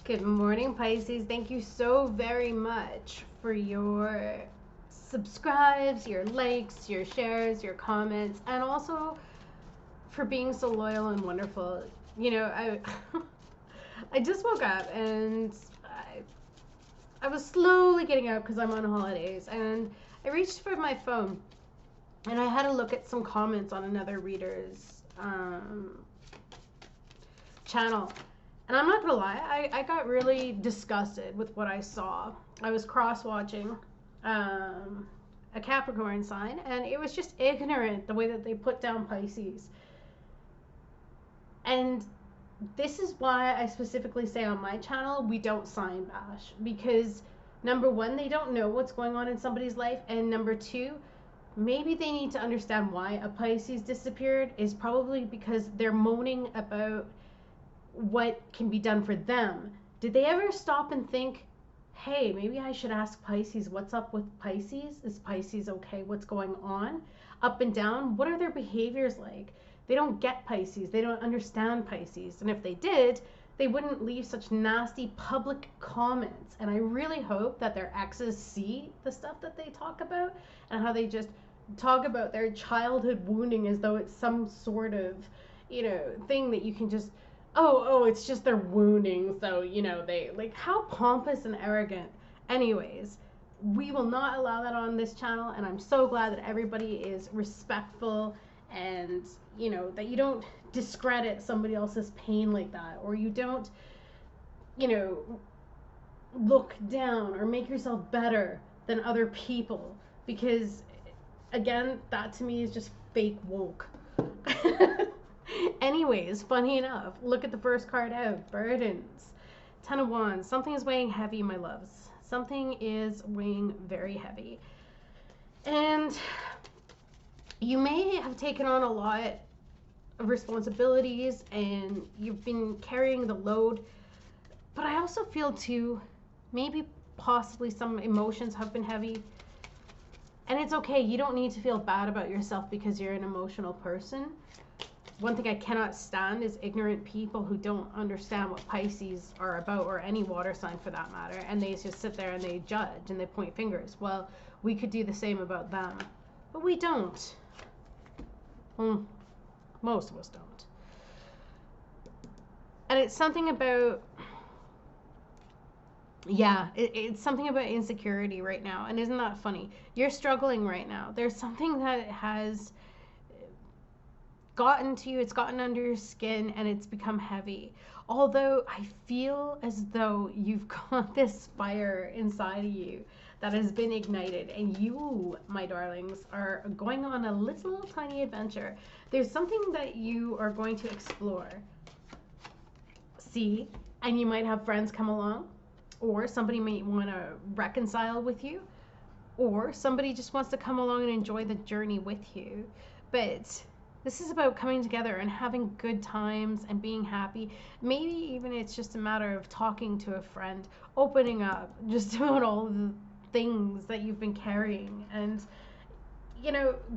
Good morning, Pisces. Thank you so very much for your subscribes, your likes, your shares, your comments, and also for being so loyal and wonderful. I I just woke up and I was slowly getting up because I'm on holidays, and I reached for my phone and I had to look at some comments on another reader's channel. And I'm not gonna lie, I got really disgusted with what I saw. I was cross watching a Capricorn sign, and it was just ignorant the way that they put down Pisces. And this is why I specifically say on my channel we don't sign bash, because number one, they don't know what's going on in somebody's life, and number two, maybe they need to understand why a Pisces disappeared is probably because they're moaning about what can be done for them. Did they ever stop and think, hey, maybe I should ask Pisces, what's up with Pisces? Is Pisces okay? What's going on? Up and down? What are their behaviors like? They don't get Pisces. They don't understand Pisces. And if they did, they wouldn't leave such nasty public comments. And I really hope that their exes see the stuff that they talk about and how they just talk about their childhood wounding as though it's some sort of, thing that you can just, oh, it's just their wounding. So, they, like, how pompous and arrogant. Anyways, we will not allow that on this channel. And I'm so glad that everybody is respectful and, that you don't discredit somebody else's pain like that, or you don't, look down or make yourself better than other people, because again, that to me is just fake woke. Anyways, funny enough, look at the first card out, burdens. 10 of Wands. Something is weighing heavy, my loves. Something is weighing very heavy. And you may have taken on a lot of responsibilities and you've been carrying the load, but I also feel too, maybe possibly some emotions have been heavy. And it's okay. You don't need to feel bad about yourself because you're an emotional person. One thing I cannot stand is ignorant people who don't understand what Pisces are about, or any water sign for that matter, and they just sit there and they judge and they point fingers. Well, we could do the same about them, but we don't. Most of us don't. And it's something about, it's something about insecurity right now. And isn't that funny? You're struggling right now. There's something that has gotten to you, it's gotten under your skin, and it's become heavy. Although I feel as though you've got this fire inside of you that has been ignited, and you, my darlings, are going on a little tiny adventure. There's something that you are going to explore. See, and you might have friends come along, or somebody might want to reconcile with you, or somebody just wants to come along and enjoy the journey with you. But this is about coming together and having good times and being happy. Maybe even it's just a matter of talking to a friend, opening up just about all the things that you've been carrying. And,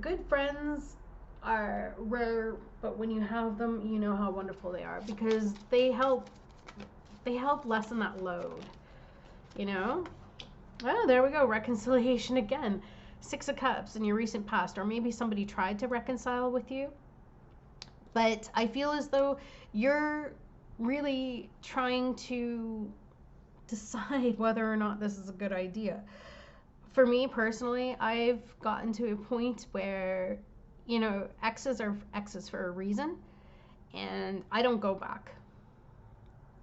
good friends are rare, but when you have them, you know how wonderful they are, because they help lessen that load, Oh, there we go. Reconciliation again. 6 of Cups in your recent past, or maybe somebody tried to reconcile with you. But I feel as though you're really trying to decide whether or not this is a good idea. For me personally, I've gotten to a point where, exes are exes for a reason, and I don't go back.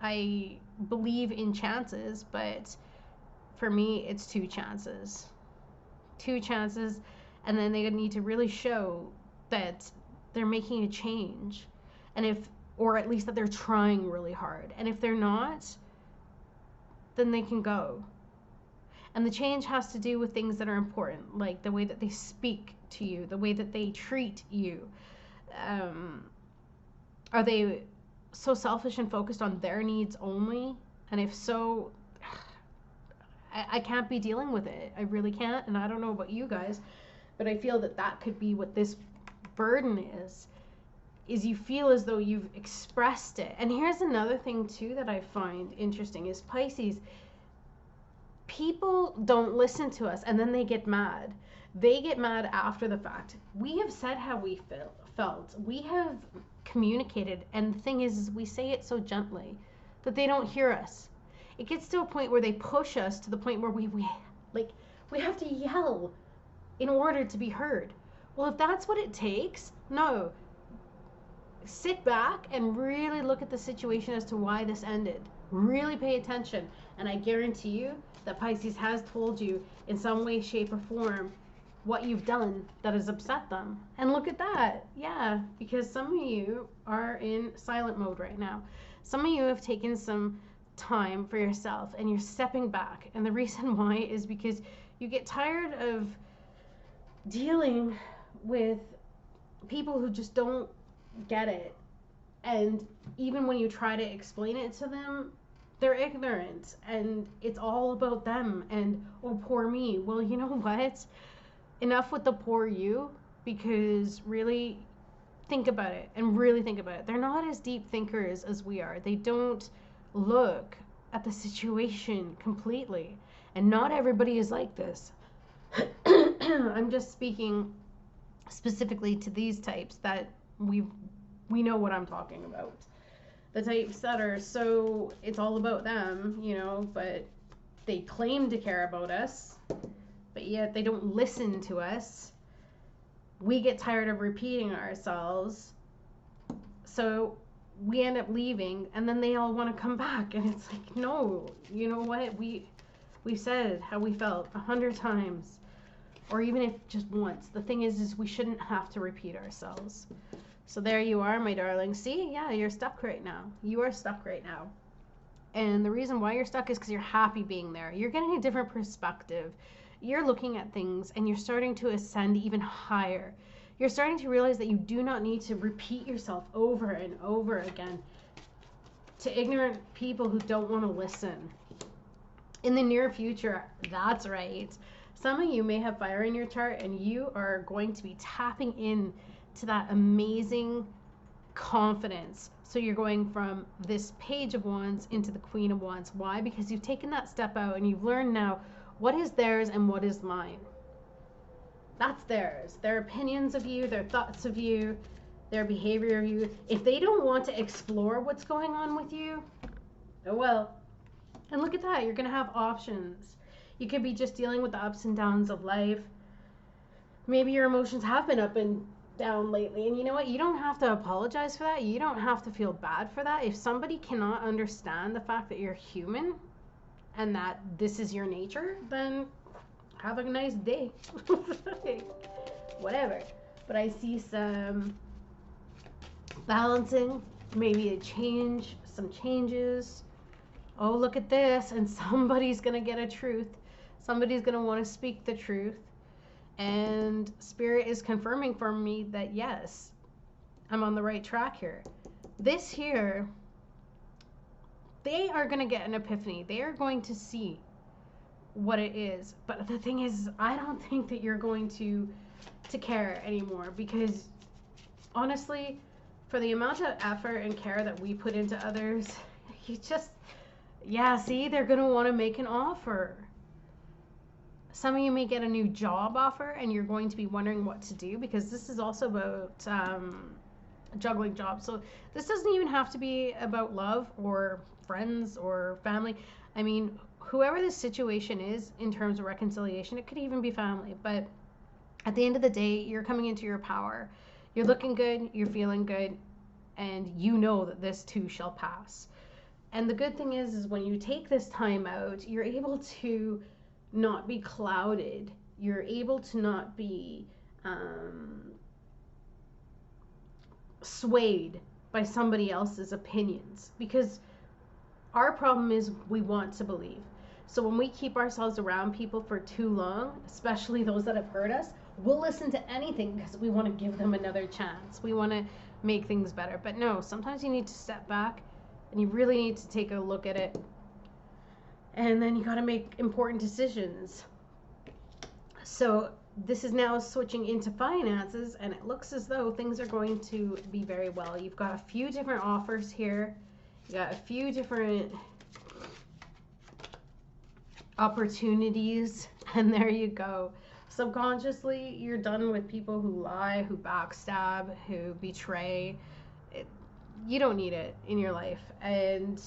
I believe in chances, but for me, it's 2 chances. 2 chances, and then they need to really show that they're making a change, or at least that they're trying really hard. And if they're not, then they can go. And the change has to do with things that are important, like the way that they speak to you, the way that they treat you. Are they so selfish and focused on their needs only? And if so, I can't be dealing with it. I really can't. And I don't know about you guys, but I feel that that could be what this burden is. is you feel as though you've expressed it. And here's another thing too that I find interesting is Pisces, people don't listen to us and then they get mad. They get mad after the fact. We have said how we felt. We have communicated, and the thing is we say it so gently that they don't hear us. It gets to a point where they push us to the point where we have to yell in order to be heard. Well, if that's what it takes, no. Sit back and really look at the situation as to why this ended. Really pay attention. And I guarantee you that Pisces has told you in some way, shape, or form what you've done that has upset them. And look at that. Yeah, because some of you are in silent mode right now. Some of you have taken some time for yourself and you're stepping back. And the reason why is because you get tired of dealing with people who just don't get it. And even when you try to explain it to them, they're ignorant and it's all about them and, oh, poor me. Well, you know what? Enough with the poor you, because really think about it and really think about it. They're not as deep thinkers as we are. They don't look at the situation completely. And not everybody is like this. I'm just speaking specifically to these types that we know what I'm talking about. The types that are so, it's all about them, you know, but they claim to care about us, but yet they don't listen to us. We get tired of repeating ourselves, so we end up leaving, and then they all want to come back, and it's like, no, you know what, we've said how we felt 100 times, or even if just once. The thing is we shouldn't have to repeat ourselves. So there you are, my darling. See, yeah, you're stuck right now. You are stuck right now. And the reason why you're stuck is because you're happy being there. You're getting a different perspective. You're looking at things and you're starting to ascend even higher. You're starting to realize that you do not need to repeat yourself over and over again to ignorant people who don't want to listen. In the near future, that's right. Some of you may have fire in your chart and you are going to be tapping in to that amazing confidence. So you're going from this Page of Wands into the Queen of Wands. Why? Because you've taken that step out and you've learned now what is theirs and what is mine. That's theirs. Their opinions of you, their thoughts of you, their behavior of you. If they don't want to explore what's going on with you, oh well. And look at that. You're going to have options. You could be just dealing with the ups and downs of life. Maybe your emotions have been up and down lately, and you know what, you don't have to apologize for that. You don't have to feel bad for that. If somebody cannot understand the fact that you're human and that this is your nature, then have a nice day. Whatever. But I see some balancing, maybe a change, some changes. Oh, look at this, and somebody's gonna get a truth. Somebody's gonna want to speak the truth. And Spirit is confirming for me that yes, I'm on the right track here. This here, they are going to get an epiphany. They are going to see what it is. But the thing is, I don't think that you're going to care anymore, because honestly, for the amount of effort and care that we put into others, you just, yeah, see, they're going to want to make an offer. Some of you may get a new job offer and you're going to be wondering what to do, because this is also about juggling jobs. So this doesn't even have to be about love or friends or family. I mean, whoever the situation is in terms of reconciliation, it could even be family. But at the end of the day, you're coming into your power. You're looking good, you're feeling good, and you know that this too shall pass. And the good thing is when you take this time out, you're able to not be clouded. You're able to not be swayed by somebody else's opinions, because our problem is we want to believe. So when we keep ourselves around people for too long, especially those that have hurt us, we'll listen to anything because we want to give them another chance. We want to make things better. But no, sometimes you need to step back and you really need to take a look at it. And then you got to make important decisions. So this is now switching into finances, and it looks as though things are going to be very well. You've got a few different offers here. You got a few different opportunities, and there you go. Subconsciously, you're done with people who lie, who backstab, who betray. You don't need it in your life. And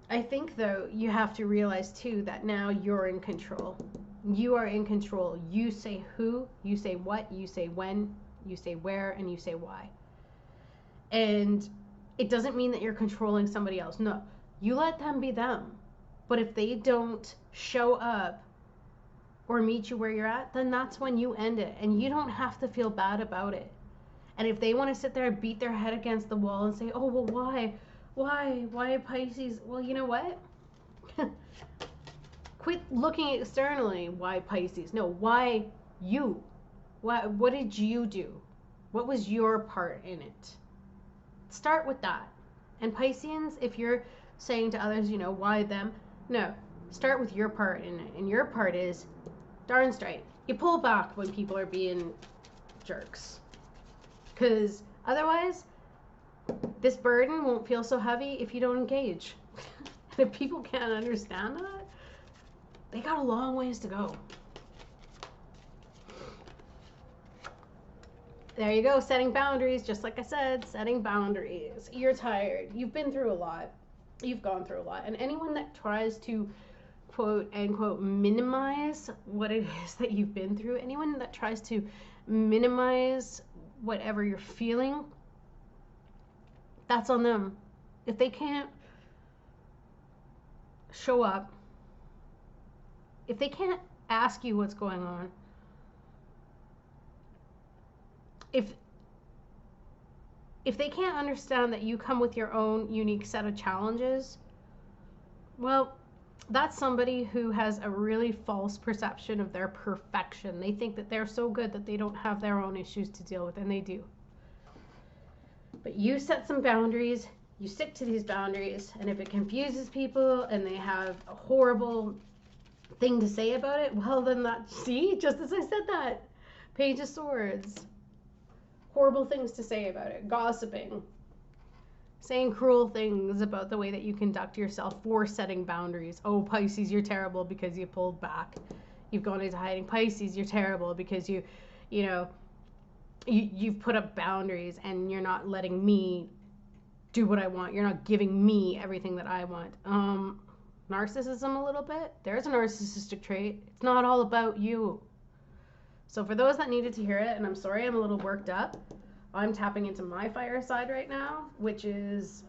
I think, though, you have to realize, too, that now you're in control. You are in control. You say who, you say what, you say when, you say where, and you say why. And it doesn't mean that you're controlling somebody else. No, you let them be them. But if they don't show up or meet you where you're at, then that's when you end it. And you don't have to feel bad about it. And if they want to sit there and beat their head against the wall and say, oh, well, why Pisces? Well, you know what? Quit looking externally. Why Pisces? No, why you? What did you do? What was your part in it? Start with that. And Pisceans, if you're saying to others, you know, why them? No, start with your part in it. And your part is, darn straight, you pull back when people are being jerks. Because otherwise, this burden won't feel so heavy if you don't engage. And if people can't understand that, they got a long ways to go. There you go, setting boundaries. Just like I said, setting boundaries. You're tired. You've been through a lot. You've gone through a lot. And anyone that tries to, quote unquote, minimize what it is that you've been through, anyone that tries to minimize whatever you're feeling, that's on them. If they can't show up, if they can't ask you what's going on, if they can't understand that you come with your own unique set of challenges, well, that's somebody who has a really false perception of their perfection. They think that they're so good that they don't have their own issues to deal with, and they do. But you set some boundaries, you stick to these boundaries, and if it confuses people and they have a horrible thing to say about it, well, then that, see, just as I said that, Page of Swords, horrible things to say about it, gossiping, saying cruel things about the way that you conduct yourself for setting boundaries. Oh, Pisces, you're terrible because you pulled back. You've gone into hiding. Pisces, you're terrible because you've put up boundaries and you're not letting me do what I want. You're not giving me everything that I want. Narcissism a little bit. There's a narcissistic trait. It's not all about you. So for those that needed to hear it, and I'm sorry I'm a little worked up, I'm tapping into my fire side right now, which is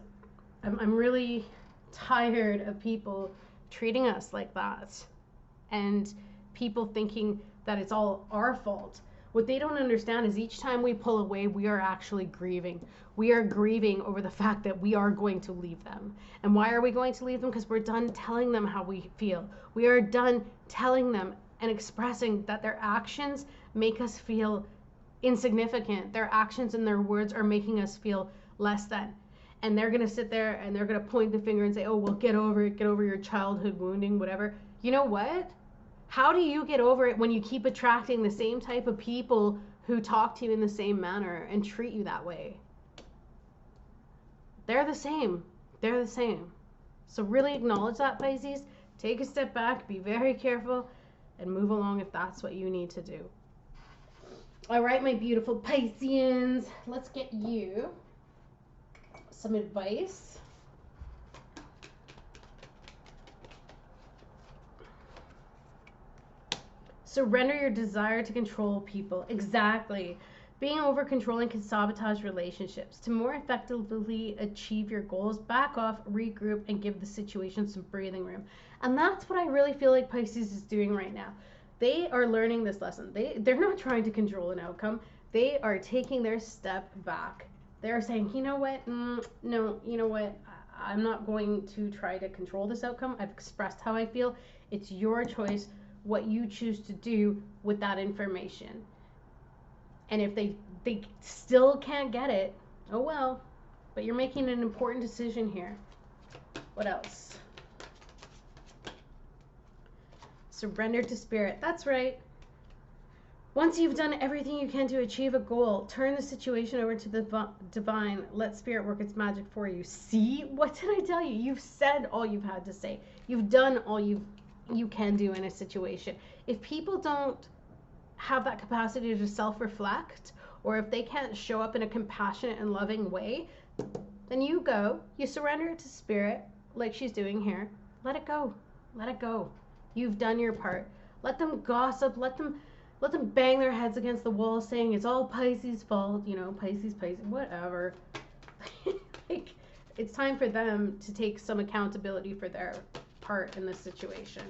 I'm really tired of people treating us like that and people thinking that it's all our fault. What they don't understand is each time we pull away, we are actually grieving. We are grieving over the fact that we are going to leave them. And why are we going to leave them? Because we're done telling them how we feel. We are done telling them and expressing that their actions make us feel insignificant. Their actions and their words are making us feel less than. And they're going to sit there and they're going to point the finger and say, oh, well, get over it. Get over your childhood wounding, whatever. You know what? How do you get over it when you keep attracting the same type of people who talk to you in the same manner and treat you that way? They're the same. They're the same. So really acknowledge that, Pisces. Take a step back. Be very careful. And move along if that's what you need to do. All right, my beautiful Pisceans, let's get you some advice. Surrender your desire to control people. Exactly. Being over controlling can sabotage relationships. To more effectively achieve your goals, back off, regroup, and give the situation some breathing room. And that's what I really feel like Pisces is doing right now. They are learning this lesson. They're not trying to control an outcome. They are taking their step back. They're saying, you know what? No, you know what? I'm not going to try to control this outcome. I've expressed how I feel. It's your choice what you choose to do with that information. And if they still can't get it, oh well. But you're making an important decision here. What else? Surrender to spirit. That's right. Once you've done everything you can to achieve a goal, turn the situation over to the divine. Let spirit work its magic for you. See? What did I tell you? You've said all you've had to say. You've done all you can do in a situation. If people don't have that capacity to self-reflect, or if they can't show up in a compassionate and loving way, then you surrender it to spirit, like she's doing here. Let it go. Let it go. You've done your part. Let them gossip. Let them bang their heads against the wall saying it's all Pisces' fault, Pisces, whatever. Like, it's time for them to take some accountability for their part in this situation.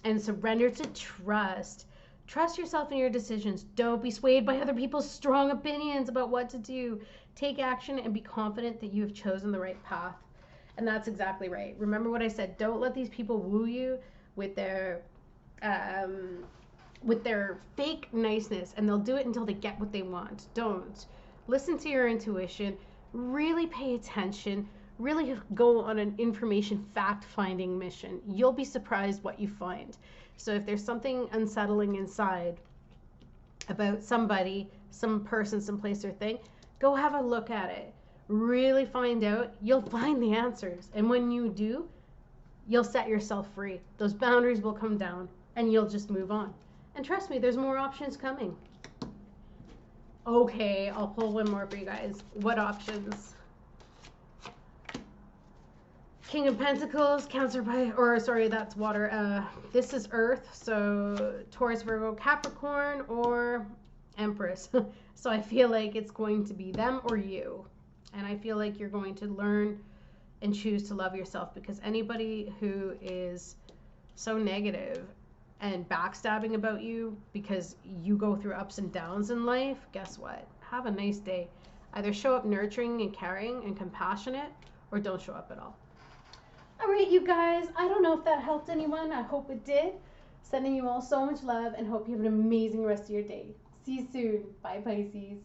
And surrender to trust. Trust yourself in your decisions. Don't be swayed by other people's strong opinions about what to do. Take action and be confident that you have chosen the right path. And that's exactly right. Remember what I said. Don't let these people woo you with their fake niceness, and they'll do it until they get what they want. Don't. Listen to your intuition. Really pay attention. Really go on an information fact-finding mission. You'll be surprised what you find. So if there's something unsettling inside about somebody, some person, some place or thing, go have a look at it. Really find out. You'll find the answers. And when you do, you'll set yourself free. Those boundaries will come down and you'll just move on. And trust me, there's more options coming. Okay, I'll pull one more for you guys. What options? King of Pentacles, Cancer, that's water. This is Earth, so Taurus, Virgo, Capricorn, or Empress. So I feel like it's going to be them or you. And I feel like you're going to learn and choose to love yourself, because anybody who is so negative and backstabbing about you because you go through ups and downs in life, guess what? Have a nice day. Either show up nurturing and caring and compassionate, or don't show up at all. All right, you guys, I don't know if that helped anyone. I hope it did. Sending you all so much love and hope you have an amazing rest of your day. See you soon. Bye, Pisces.